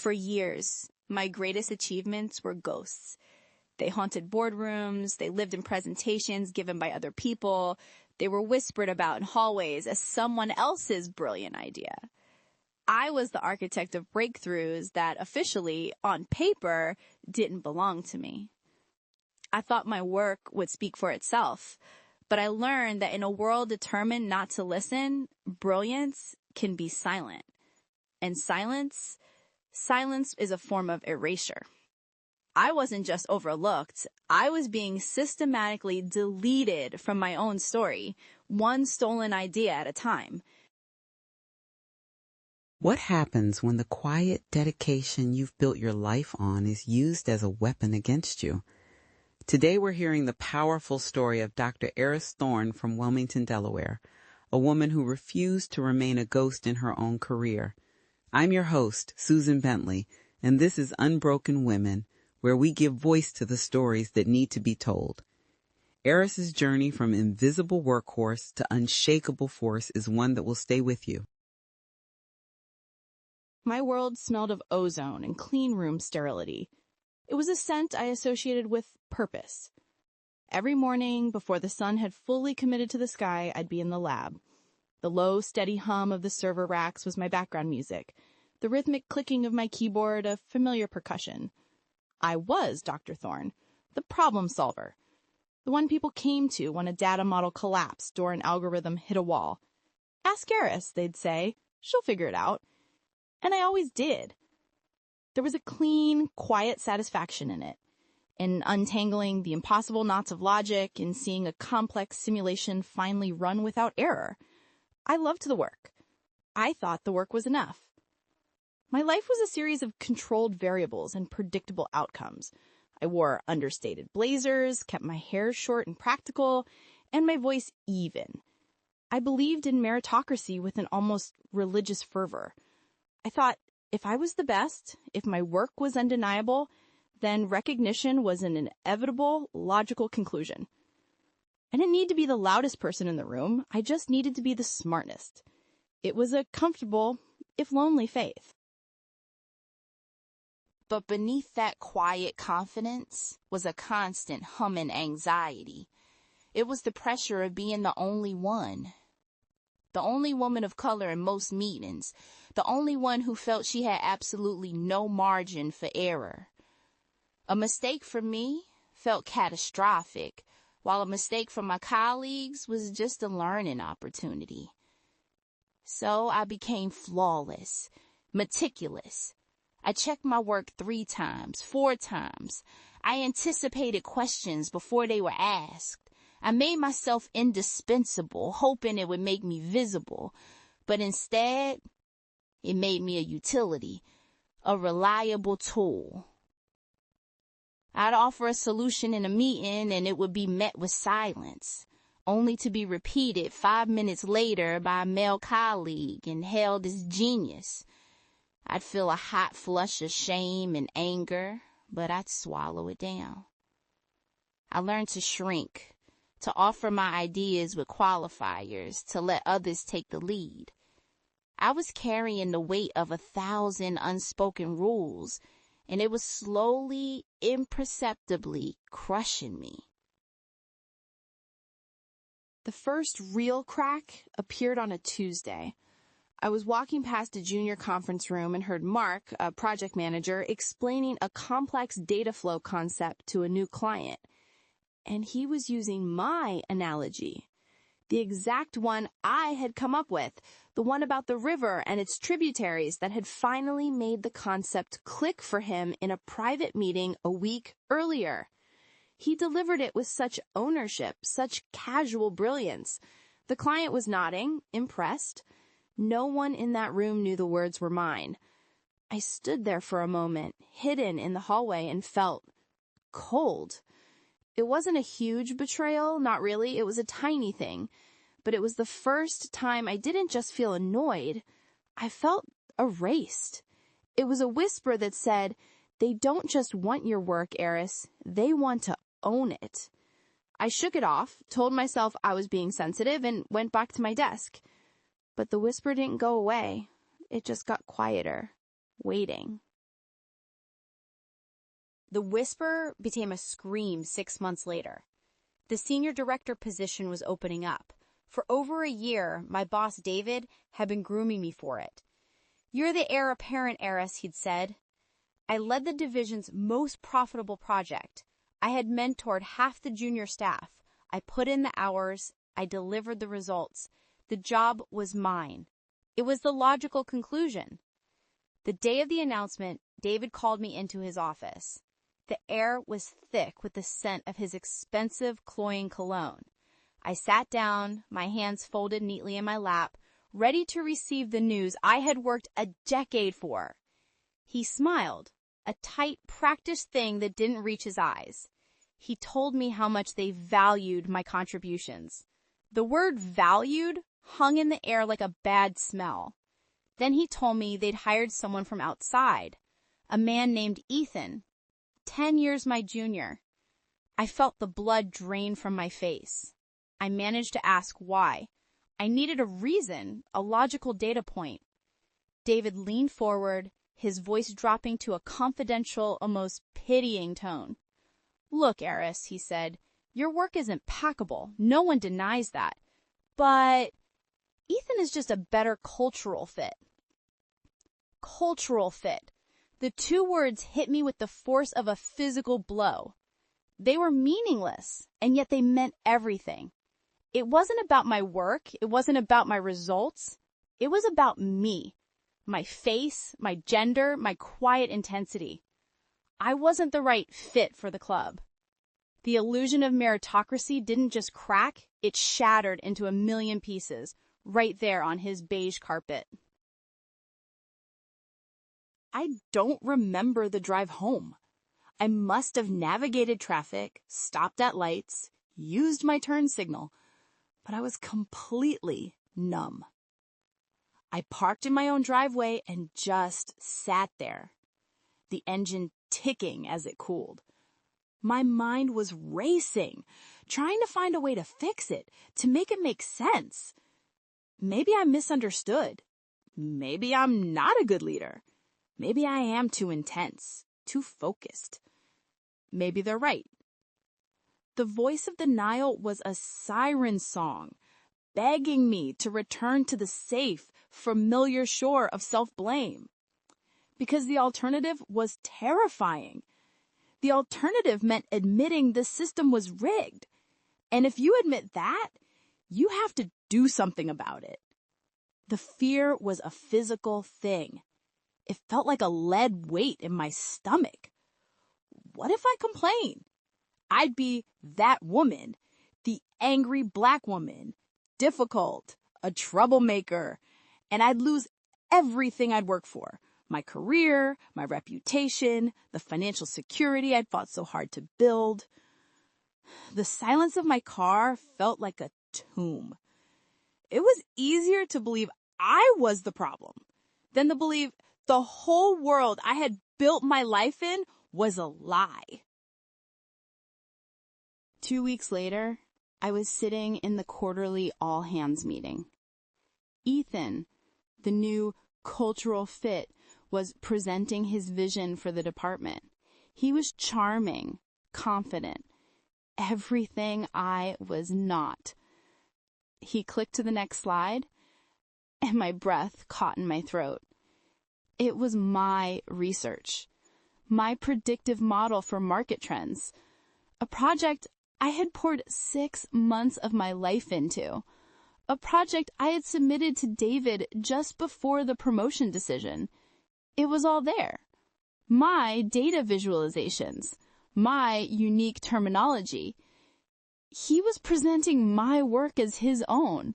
For years, my greatest achievements were ghosts. They haunted boardrooms, they lived in presentations given by other people, they were whispered about in hallways as someone else's brilliant idea. I was the architect of breakthroughs that officially, on paper, didn't belong to me. I thought my work would speak for itself, but I learned that in a world determined not to listen, brilliance can be silent. And silence is a form of erasure. I wasn't just overlooked, I was being systematically deleted from my own story, one stolen idea at a time. What happens when the quiet dedication you've built your life on is used as a weapon against you? Today we're hearing the powerful story of Dr. Aris Thorne from Wilmington, Delaware, a woman who refused to remain a ghost in her own career. I'm your host, Susan Bentley, and this is Unbroken Women, where we give voice to the stories that need to be told. Aris's journey from invisible workhorse to unshakable force is one that will stay with you. My world smelled of ozone and clean room sterility. It was a scent I associated with purpose. Every morning, before the sun had fully committed to the sky, I'd be in the lab. The low, steady hum of the server racks was my background music, the rhythmic clicking of my keyboard a familiar percussion. I was Dr. Thorne, the problem solver, the one people came to when a data model collapsed or an algorithm hit a wall. Ask Aris, they'd say. She'll figure it out. And I always did. There was a clean, quiet satisfaction in it, in untangling the impossible knots of logic, in seeing a complex simulation finally run without error. I loved the work. I thought the work was enough. My life was a series of controlled variables and predictable outcomes. I wore understated blazers, kept my hair short and practical, and my voice even. I believed in meritocracy with an almost religious fervor. I thought, if I was the best, if my work was undeniable, then recognition was an inevitable, logical conclusion. I didn't need to be the loudest person in the room. I just needed to be the smartest. It was a comfortable, if lonely, faith. But beneath that quiet confidence was a constant humming anxiety. It was the pressure of being the only one. The only woman of color in most meetings. The only one who felt she had absolutely no margin for error. A mistake for me felt catastrophic, while a mistake from my colleagues was just a learning opportunity. So I became flawless, meticulous. I checked my work 3 times, 4 times. I anticipated questions before they were asked. I made myself indispensable, hoping it would make me visible. But instead, it made me a utility, a reliable tool. I'd offer a solution in a meeting and it would be met with silence, only to be repeated 5 minutes later by a male colleague and hailed as genius. I'd feel a hot flush of shame and anger, but I'd swallow it down. I learned to shrink, to offer my ideas with qualifiers, to let others take the lead. I was carrying the weight of 1,000 unspoken rules, and it was slowly, imperceptibly crushing me. The first real crack appeared on a Tuesday. I was walking past a junior conference room and heard Mark, a project manager, explaining a complex data flow concept to a new client. And he was using my analogy, the exact one I had come up with, the one about the river and its tributaries that had finally made the concept click for him in a private meeting a week earlier. He delivered it with such ownership, such casual brilliance. The client was nodding, impressed. No one in that room knew the words were mine. I stood there for a moment, hidden in the hallway, and felt cold. It wasn't a huge betrayal, not really. It was a tiny thing. But it was the first time I didn't just feel annoyed. I felt erased. It was a whisper that said, "They don't just want your work, Aris. They want to own it." I shook it off, told myself I was being sensitive, and went back to my desk. But the whisper didn't go away. It just got quieter, waiting. The whisper became a scream 6 months later. The senior director position was opening up. For over a year, my boss, David, had been grooming me for it. "You're the heir apparent, Aris," he'd said. I led the division's most profitable project. I had mentored half the junior staff. I put in the hours. I delivered the results. The job was mine. It was the logical conclusion. The day of the announcement, David called me into his office. The air was thick with the scent of his expensive, cloying cologne. I sat down, my hands folded neatly in my lap, ready to receive the news I had worked a decade for. He smiled, a tight, practiced thing that didn't reach his eyes. He told me how much they valued my contributions. The word valued hung in the air like a bad smell. Then he told me they'd hired someone from outside, a man named Ethan, 10 years my junior. I felt the blood drain from my face. I managed to ask why. I needed a reason, a logical data point. David leaned forward, his voice dropping to a confidential, almost pitying tone. "Look, Aris," he said, "your work is impeccable. No one denies that. But Ethan is just a better cultural fit." Cultural fit. The two words hit me with the force of a physical blow. They were meaningless, and yet they meant everything. It wasn't about my work. It wasn't about my results. It was about me, my face, my gender, my quiet intensity. I wasn't the right fit for the club. The illusion of meritocracy didn't just crack, it shattered into a million pieces, right there on his beige carpet. I don't remember the drive home. I must have navigated traffic, stopped at lights, used my turn signal, but I was completely numb. I parked in my own driveway and just sat there, the engine ticking as it cooled. My mind was racing, trying to find a way to fix it, to make it make sense. Maybe I misunderstood. Maybe I'm not a good leader. Maybe I am too intense, too focused. Maybe they're right. The voice of denial was a siren song, begging me to return to the safe, familiar shore of self-blame. Because the alternative was terrifying. The alternative meant admitting the system was rigged. And if you admit that, you have to do something about it. The fear was a physical thing. It felt like a lead weight in my stomach. What if I complain? I'd be that woman, the angry black woman, difficult, a troublemaker, and I'd lose everything I'd worked for. My career, my reputation, the financial security I'd fought so hard to build. The silence of my car felt like a tomb. It was easier to believe I was the problem than to believe the whole world I had built my life in was a lie. 2 weeks later, I was sitting in the quarterly all-hands meeting. Ethan, the new cultural fit, was presenting his vision for the department. He was charming, confident, everything I was not. He clicked to the next slide, and my breath caught in my throat. It was my research, my predictive model for market trends, a project I had poured 6 months of my life into, a project I had submitted to David just before the promotion decision. It was all there. My data visualizations, my unique terminology. He was presenting my work as his own,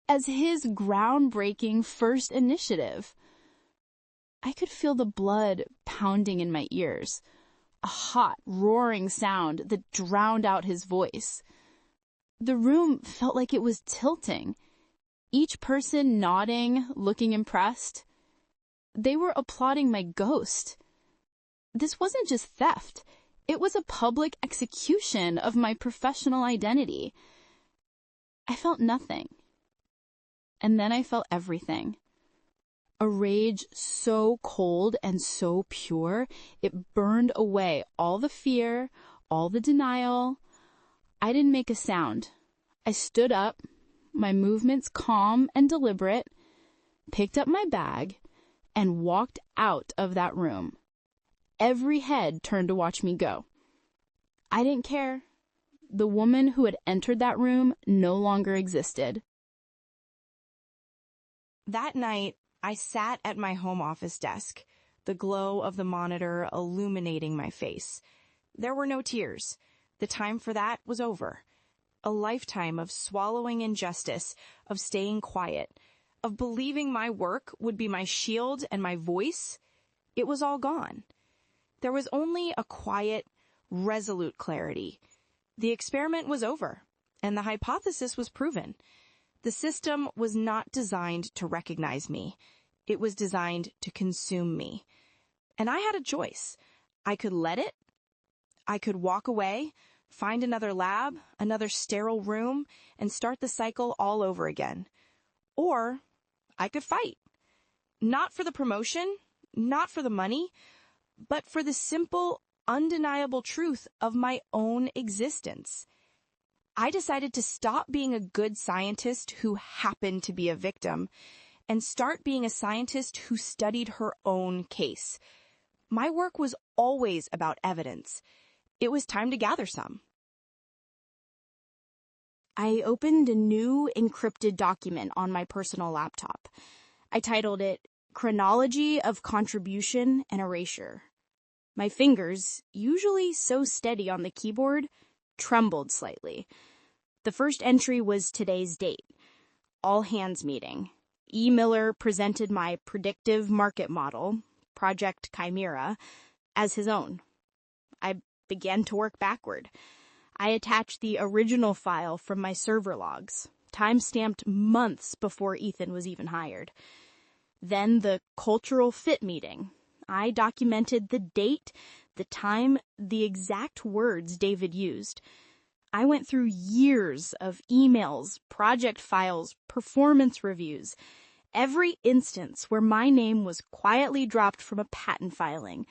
as his groundbreaking first initiative. I could feel the blood pounding in my ears, a hot, roaring sound that drowned out his voice. The room felt like it was tilting, each person nodding, looking impressed. They were applauding my ghost. This wasn't just theft. It was a public execution of my professional identity. I felt nothing. And then I felt everything. A rage so cold and so pure, it burned away all the fear, all the denial. I didn't make a sound. I stood up, my movements calm and deliberate, picked up my bag, and walked out of that room. Every head turned to watch me go. I didn't care. The woman who had entered that room no longer existed. That night, I sat at my home office desk, the glow of the monitor illuminating my face. There were no tears. The time for that was over. A lifetime of swallowing injustice, of staying quiet, of believing my work would be my shield and my voice. It was all gone. There was only a quiet, resolute clarity. The experiment was over, and the hypothesis was proven. The system was not designed to recognize me. It was designed to consume me. And I had a choice. I could let it. I could walk away, find another lab, another sterile room, and start the cycle all over again. Or I could fight. Not for the promotion, not for the money, but for the simple, undeniable truth of my own existence. I decided to stop being a good scientist who happened to be a victim and start being a scientist who studied her own case. My work was always about evidence. It was time to gather some. I opened a new encrypted document on my personal laptop. I titled it Chronology of Contribution and Erasure. My fingers, usually so steady on the keyboard, trembled slightly. The first entry was today's date. All hands meeting. E. Miller presented my predictive market model, Project Chimera, as his own. I began to work backward. I attached the original file from my server logs, time-stamped months before Ethan was even hired. Then the cultural fit meeting. I documented the date, the time, the exact words David used. I went through years of emails, project files, performance reviews, every instance where my name was quietly dropped from a patent filing,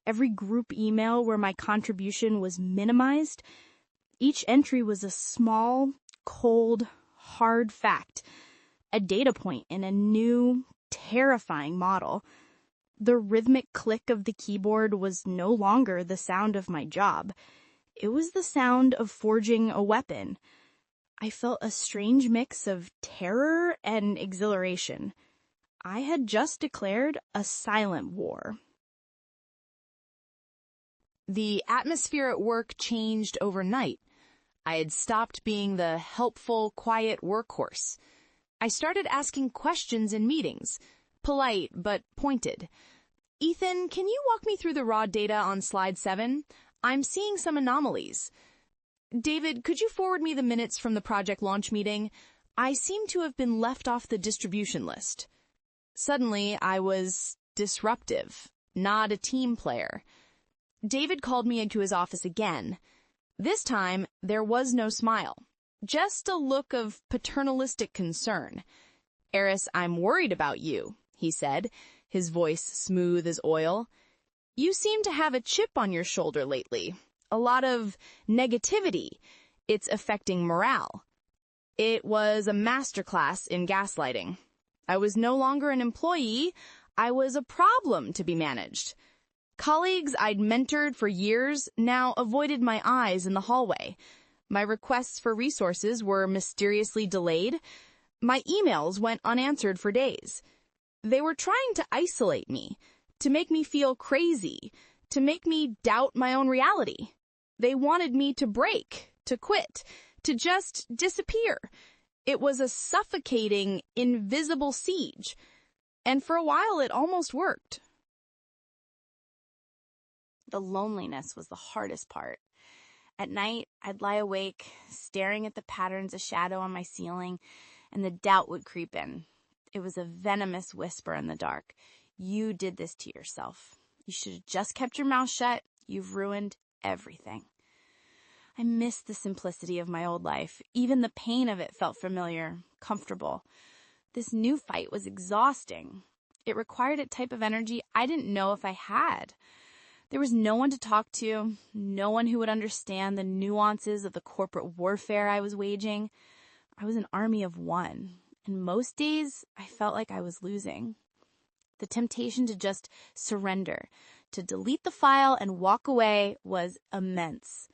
every group email where my contribution was minimized. Each entry was a small, cold, hard fact, a data point in a new, terrifying model. The rhythmic click of the keyboard was no longer the sound of my job. It was the sound of forging a weapon. I felt a strange mix of terror and exhilaration. I had just declared a silent war. The atmosphere at work changed overnight. I had stopped being the helpful, quiet workhorse. I started asking questions in meetings, polite but pointed. Ethan, can you walk me through the raw data on slide 7? I'm seeing some anomalies. David, could you forward me the minutes from the project launch meeting? I seem to have been left off the distribution list. Suddenly, I was disruptive, not a team player. David called me into his office again. This time, there was no smile, just a look of paternalistic concern. Aris, I'm worried about you, he said, his voice smooth as oil. You seem to have a chip on your shoulder lately. A lot of negativity. It's affecting morale. It was a masterclass in gaslighting. I was no longer an employee. I was a problem to be managed. Colleagues I'd mentored for years now avoided my eyes in the hallway. My requests for resources were mysteriously delayed. My emails went unanswered for days. They were trying to isolate me, to make me feel crazy, to make me doubt my own reality. They wanted me to break, to quit, to just disappear. It was a suffocating, invisible siege. And for a while, it almost worked. The loneliness was the hardest part. At night, I'd lie awake, staring at the patterns of shadow on my ceiling, and the doubt would creep in. It was a venomous whisper in the dark. You did this to yourself. You should have just kept your mouth shut. You've ruined everything. I missed the simplicity of my old life. Even the pain of it felt familiar, comfortable. This new fight was exhausting. it required a type of energy I didn't know if I had. There was no one to talk to, no one who would understand the nuances of the corporate warfare I was waging. I was an army of one, and most days I felt like I was losing. The temptation to just surrender, to delete the file and walk away was immense.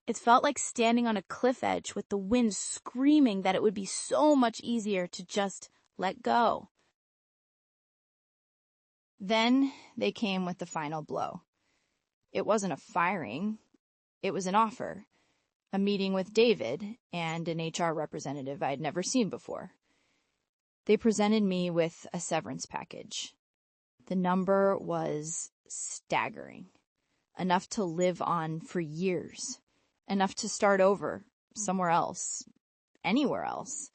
It felt like standing on a cliff edge with the wind screaming that it would be so much easier to just let go. Then they came with the final blow. It wasn't a firing. It was an offer. A meeting with David and an HR representative I'd never seen before. They presented me with a severance package. The number was staggering. Enough to live on for years. Enough to start over, somewhere else, anywhere else.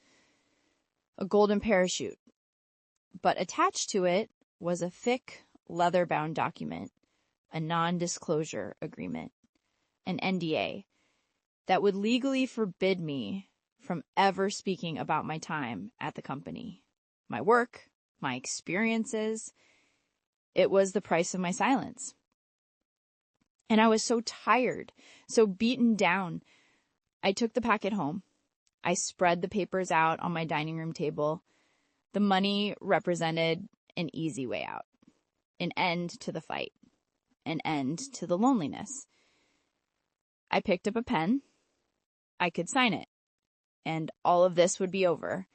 A golden parachute. But attached to it was a thick, leather-bound document, a non-disclosure agreement, an NDA, that would legally forbid me from ever speaking about my time at the company, my work, my experiences. It was the price of my silence. And I was so tired, so beaten down. I took the packet home. I spread the papers out on my dining room table. The money represented an easy way out, an end to the fight, an end to the loneliness. I picked up a pen. I could sign it, and all of this would be over.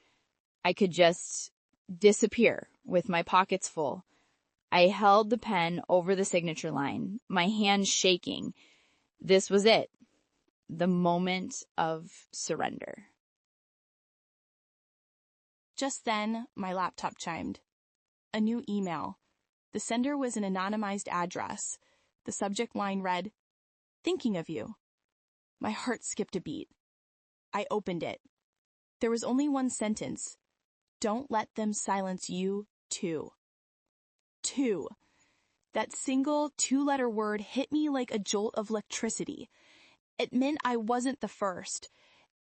I could just disappear with my pockets full. I held the pen over the signature line, my hands shaking. This was it, the moment of surrender. Just then, my laptop chimed. A new email. The sender was an anonymized address. The subject line read, "Thinking of you." My heart skipped a beat. I opened it. There was only one sentence. Don't let them silence you, too. Two. That single two-letter word hit me like a jolt of electricity. It meant I wasn't the first.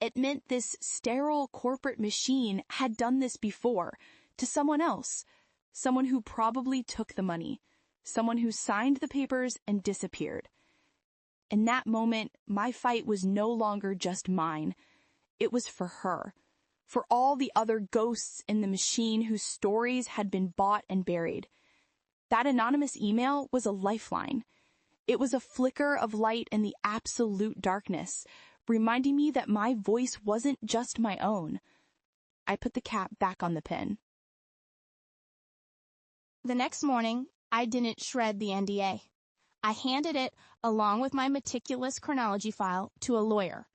It meant this sterile corporate machine had done this before, to someone else, someone who probably took the money, someone who signed the papers and disappeared. In that moment, my fight was no longer just mine. It was for her, for all the other ghosts in the machine whose stories had been bought and buried. That anonymous email was a lifeline. It was a flicker of light in the absolute darkness, reminding me that my voice wasn't just my own. I put the cap back on the pen. The next morning, I didn't shred the NDA. I handed it, along with my meticulous chronology file, to a lawyer,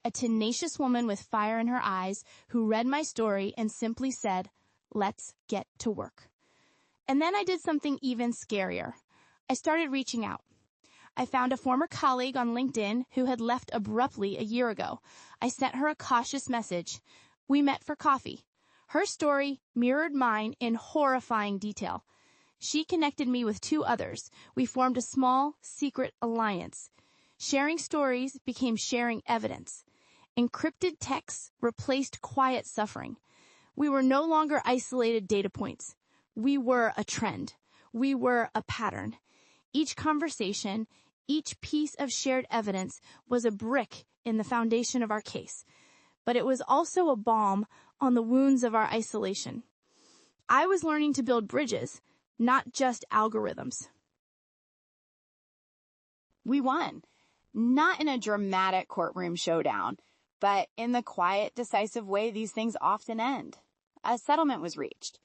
a tenacious woman with fire in her eyes who read my story and simply said, "Let's get to work." And then I did something even scarier. I started reaching out. I found a former colleague on LinkedIn who had left abruptly a year ago. I sent her a cautious message. We met for coffee. Her story mirrored mine in horrifying detail. She connected me with two others. We formed a small, secret alliance. Sharing stories became sharing evidence. Encrypted texts replaced quiet suffering. We were no longer isolated data points. We were a trend. We were a pattern. Each conversation, each piece of shared evidence was a brick in the foundation of our case. But it was also a balm on the wounds of our isolation. I was learning to build bridges, not just algorithms. We won. Not in a dramatic courtroom showdown, but in the quiet, decisive way these things often end. A settlement was reached.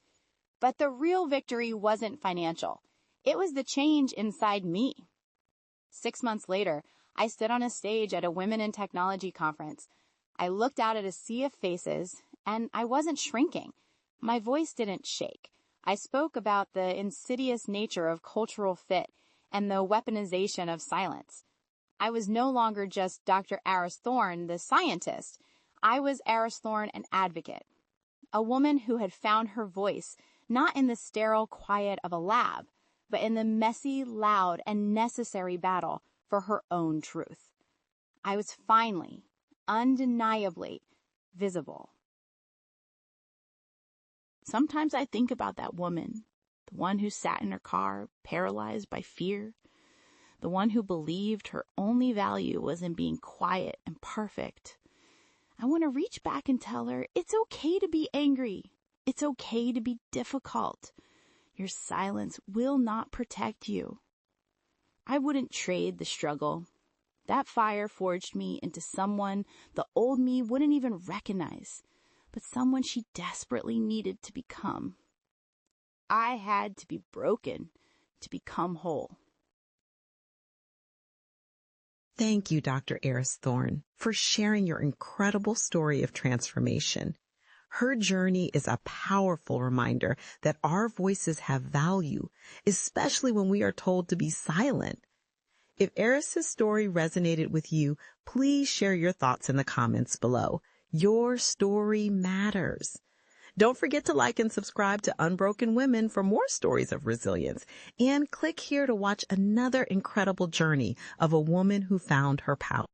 But the real victory wasn't financial. It was the change inside me. 6 months later, I stood on a stage at a Women in Technology conference. I looked out at a sea of faces, and I wasn't shrinking. My voice didn't shake. I spoke about the insidious nature of cultural fit and the weaponization of silence. I was no longer just Dr. Aris Thorne, the scientist. I was Aris Thorne, an advocate. A woman who had found her voice, not in the sterile quiet of a lab, but in the messy, loud, and necessary battle for her own truth. I was finally, undeniably, visible. Sometimes I think about that woman, The one who sat in her car, paralyzed by fear. The one who believed her only value was in being quiet and perfect. I want to reach back and tell her, it's okay to be angry. It's okay to be difficult. Your silence will not protect you. I wouldn't trade the struggle. That fire forged me into someone the old me wouldn't even recognize, but someone she desperately needed to become. I had to be broken to become whole. Thank you, Dr. Aris Thorne, for sharing your incredible story of transformation. Her journey is a powerful reminder that our voices have value, especially when we are told to be silent. If Aris's story resonated with you, please share your thoughts in the comments below. Your story matters. Don't forget to like and subscribe to Unbroken Women for more stories of resilience. And click here to watch another incredible journey of a woman who found her power.